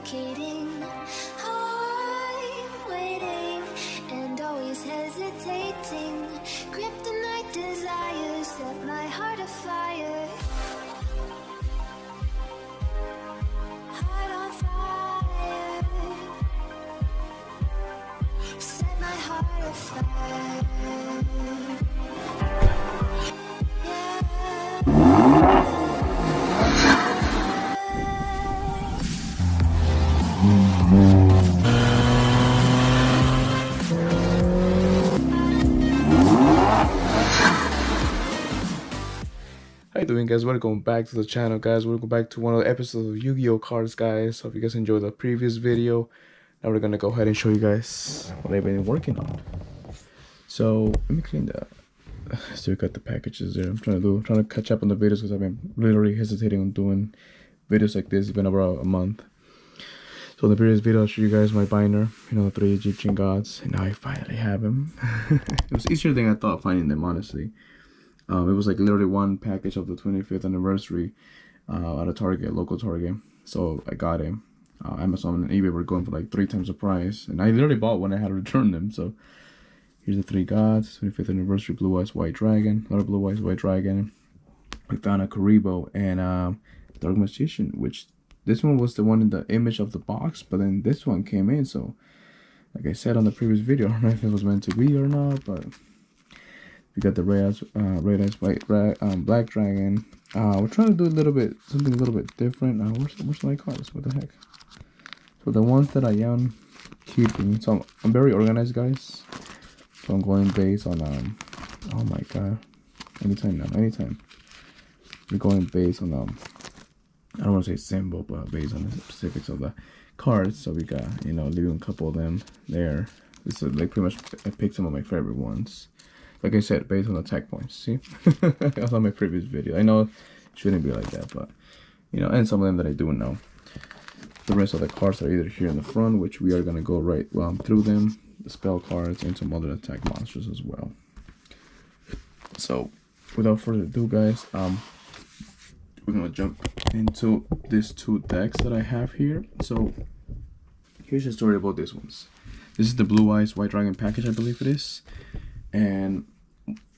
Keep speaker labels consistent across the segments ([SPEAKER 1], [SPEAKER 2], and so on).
[SPEAKER 1] suffocating. I'm waiting and always hesitating. Kryptonite desires set my heart afire. Heart on fire. Set my heart afire.
[SPEAKER 2] How you doing, guys? Welcome back to the channel, guys. Welcome back to one of the episodes of Yu-Gi-Oh cards, guys. Hope you guys enjoyed the previous video. Now we're gonna go ahead and show you guys what I've been working on. So let me clean that. Still got the packages there. I'm trying to catch up on the videos because I've been literally hesitating on doing videos like this. It's been about a month. So in the previous video, I'll show you guys my binder, you know, the 3 Egyptian gods, and now I finally have them. It was easier than I thought finding them, honestly. It was like literally one package of the 25th anniversary at a Target, local Target. So I got it. Amazon and eBay were going for like 3 times the price, and I literally bought when I had to return them. So here's the 3 gods, 25th anniversary, Blue Eyes White Dragon, another Blue Eyes White Dragon. We found a Karibo and Dark Magician, which this one was the one in the image of the box, but then this one came in. So like I said on the previous video, I don't know if it was meant to be or not, but we got the red eyes white black dragon. We're trying to do something a little bit different. Where's my cards? What the heck? So the ones that I am keeping. So I'm very organized, guys. So I'm going based on oh my god, anytime. We're going based on I don't want to say symbol, but based on the specifics of the cards. So we got, you know, leaving a couple of them there. This is like pretty much I picked some of my favorite ones. Like I said, based on attack points. See, that's on my previous video. I know it shouldn't be like that, but you know, and some of them that I do know. The rest of the cards are either here in the front, which we are gonna go right through them. The spell cards and some other attack monsters as well. So, without further ado, guys, we're gonna jump into these 2 decks that I have here. So, here's the story about these ones. This is the Blue Eyes White Dragon package, I believe it is. And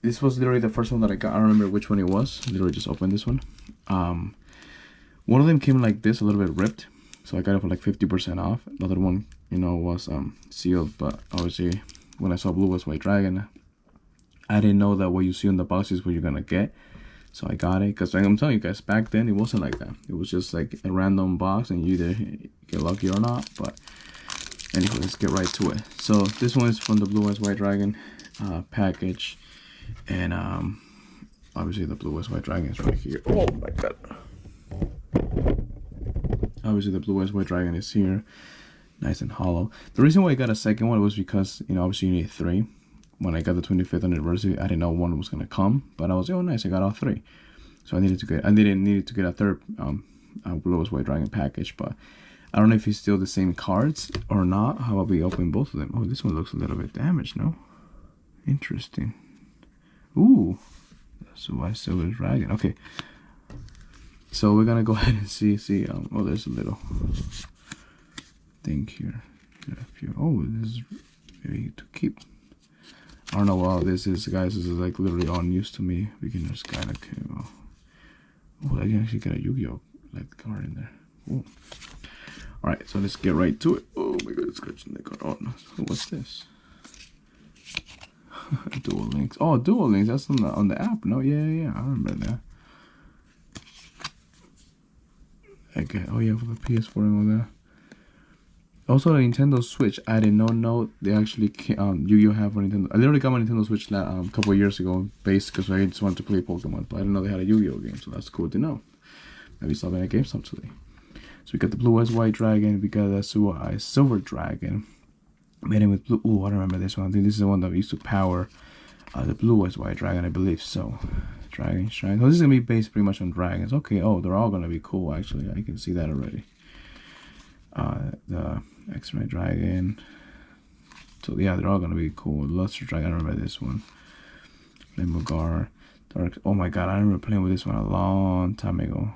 [SPEAKER 2] this was literally the first one that I got. I don't remember which one it was. Literally just opened this one. One of them came like this, a little bit ripped, so I got it for like 50% off. The other one, you know, was sealed, but obviously when I saw Blue Eyes White Dragon, I didn't know that what you see in the box is what you're gonna get. So I got it because I'm telling you guys, back then it wasn't like that. It was just like a random box and you either get lucky or not. But anyway, let's get right to it. So this one is from the Blue Eyes White Dragon package, and obviously the Blue Eyes White Dragon is right here. Oh my god. Obviously the Blue Eyes White Dragon is here, nice and hollow. The reason why I got a second one was because, you know, obviously you need 3. When I got the 25th anniversary, I didn't know one was gonna come, but I was like, oh nice, I got all 3. So I needed to get a third Blue Eyes White Dragon package, but I don't know if it's still the same cards or not. How about we open both of them? Oh, this one looks a little bit damaged, no? Interesting. Ooh, so White Silver Dragon. Okay, so we're gonna go ahead and see. Oh, there's a little thing here. Oh, this is ready to keep. I don't know what this is, guys. This is like literally all news to me. Beginner's Guide. Okay. Oh, I can actually get a Yu-Gi-Oh like card in there. Ooh. All right, so let's get right to it. Oh my god, it's scratching the card. Oh no, what's this? Dual Links. Oh, Dual Links. That's on the app. No, yeah. I remember that. Okay. Oh yeah, for the PS4 and all that. Also, the Nintendo Switch. I did not know they actually Yu-Gi-Oh have for Nintendo. I literally got my Nintendo Switch a couple of years ago, based because I just wanted to play Pokemon, but I didn't know they had a Yu-Gi-Oh game. So that's cool to know. Maybe stop at a GameStop today. So we got the Blue Eyes White Dragon. We got the Silver Dragon. Made it with blue. Oh, I remember this one. I think this is the one that used to power the Blue Eyes White Dragon, I believe. So, Dragon Shrine. So this is gonna be based pretty much on dragons. Okay. Oh, they're all gonna be cool. Actually, I can see that already. The X-Ray Dragon. So yeah, they're all gonna be cool. Luster Dragon. I remember this one. Flamogar. Dark. Oh my god, I remember playing with this one a long time ago.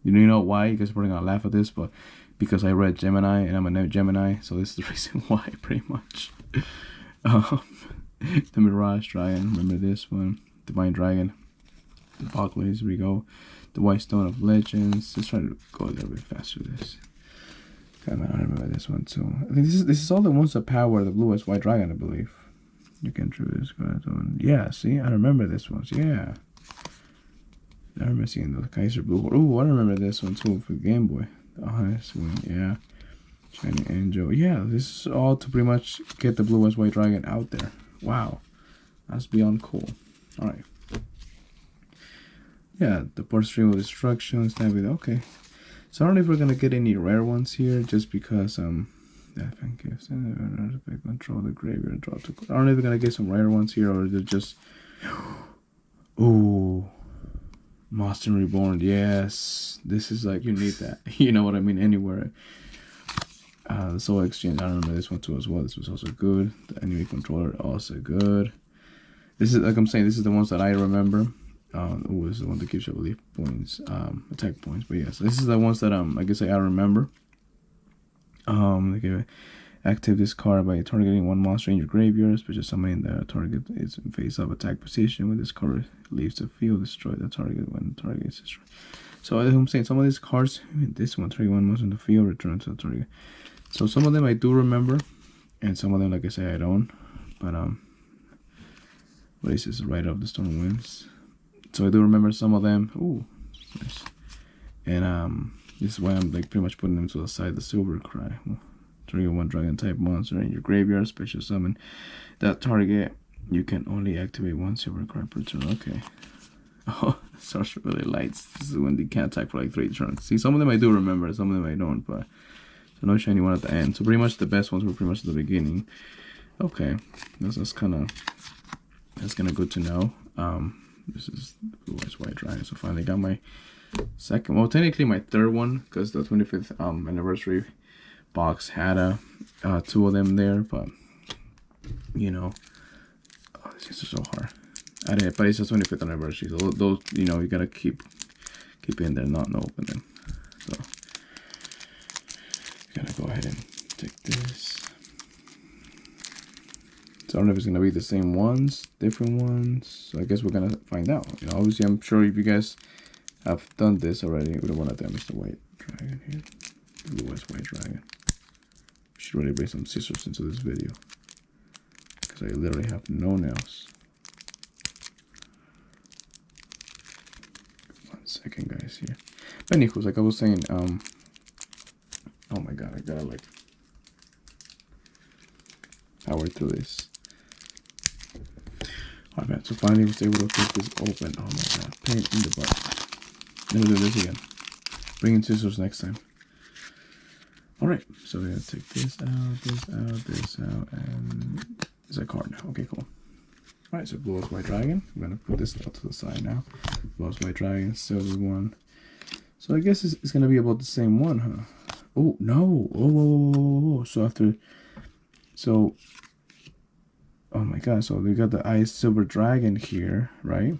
[SPEAKER 2] You know why? You guys are probably gonna laugh at this, but because I read Gemini and I'm a Gemini, so this is the reason why, pretty much. um, the Mirage Dragon, remember this one? Divine Dragon, the Buckleys, here we go. The White Stone of Legends. Let's try to go a little bit faster. This. Okay, man, I remember this one too. I think this is all the ones that power the Blue Eyes White Dragon, I believe. You can true this. Yeah, see, I remember this one. Yeah, I remember seeing the Kaiser Blue. Oh, I remember this one too for Game Boy. The highest one, yeah. Shining Angel. Yeah, this is all to pretty much get the Blue Eyes White Dragon out there. Wow, that's beyond cool. All right. Yeah, the Port Stream of Destruction, okay. So I don't know if we're gonna get any rare ones here, just because death and gifts control the graveyard, draw to. I don't know if we're gonna get some rare ones here, or they're just. Ooh, Monster Reborn. Yes, this is like, you need that. You know what I mean? Anywhere. The Soul Exchange. I remember this one too as well. This was also good. The enemy controller, also good. This is, like I'm saying, this is the ones that I remember. This is the one that gives you, I believe, points, attack points. But yes, this is the ones that I guess I remember. They give active this card by targeting one monster in your graveyard, special summoning the target is in face-up attack position. When this card leaves the field, destroy the target when the target is destroyed. So as I'm saying, some of these cards, this one, target one monster in the field, return to the target. So some of them I do remember, and some of them, like I say, I don't. But this is right off the Storm Winds. So I do remember some of them. Ooh, nice. And this is why I'm like pretty much putting them to the side. The Silver Cry. Trigger one dragon type monster in your graveyard. Special summon that target. You can only activate one Silver Cry per turn. Okay. Oh, Sorcerer really lights. This is when they can't attack for like 3 turns. See, some of them I do remember, some of them I don't. But so no shiny one at the end. So pretty much the best ones were pretty much at the beginning. Okay, that's kind of good to know. This is Blue Eyes White Dragon. So finally got my second, well, technically my third one, because the 25th anniversary box had 2 of them there. But you know, these are so hard. I didn't, but it's the 25th anniversary, so those, you know, you gotta keep in there, not open them. So gotta go ahead and take this. So I don't know if it's gonna be the same ones, different ones. So I guess we're gonna find out. You know, obviously, I'm sure if you guys have done this already, we don't want to damage the White Dragon here. Blue Eyes White Dragon. We should really bring some scissors into this video, because I literally have no nails. 1 second, guys, here. But anyways, like I was saying, oh my god, I gotta like power through this. Alright, man, so finally I was able to get this open. Oh my god, pain in the butt. Never do this again. Bring in scissors next time. Alright, so we're gonna take this out, this out, and it's a card now. Okay, cool. Alright, so Blue Eyes White Dragon. I'm gonna put this out to the side now. Blue Eyes White Dragon, silver one. So I guess it's gonna be about the same one, huh? Oh no! Oh, so after, so, oh my god! So we got the Ice Silver Dragon here, right?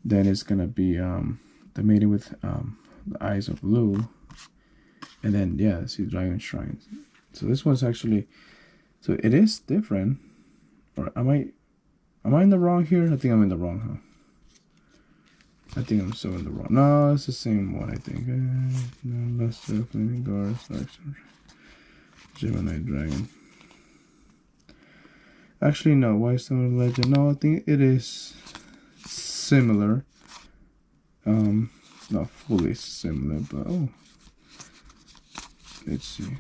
[SPEAKER 2] Then it's gonna be the maiden with the Eyes of Blue, and then yeah, see Dragon Shrine. So this one's actually, so it is different. Or am I in the wrong here? I think I'm in the wrong, huh? I think I'm so in the wrong. No, it's the same one, I think. No, less Flaming Guard, Gemini Dragon. Actually, no, White Stone Legend. No, I think it is similar. Not fully similar, but oh. Let's see.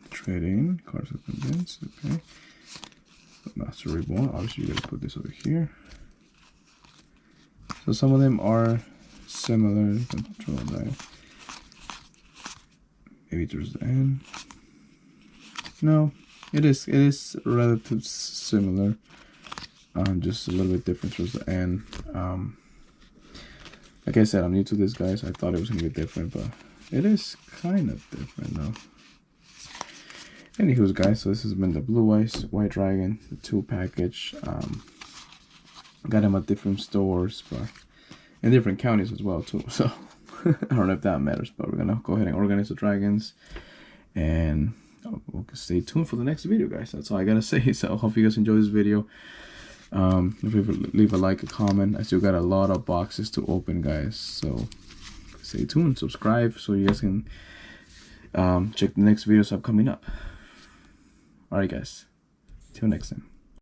[SPEAKER 2] Trading, cards of convince, okay. Master Reborn, obviously you gotta put this over here. So some of them are similar. You can control that. Maybe towards the end. No, it is relatively similar. Just a little bit different towards the end. Like I said, I'm new to this, guys. I thought it was gonna be different, but it is kind of different though. Anywho, guys, so this has been the Blue Eyes White Dragon, the 2 package. Got them at different stores, but in different counties as well too. So I don't know if that matters, but we're gonna go ahead and organize the dragons, and we'll stay tuned for the next video, guys. That's all I gotta say. So hope you guys enjoy this video. If you leave a like, a comment. I still got a lot of boxes to open, guys, so stay tuned, subscribe, so you guys can check the next videos up coming up. Alright, guys, till next time.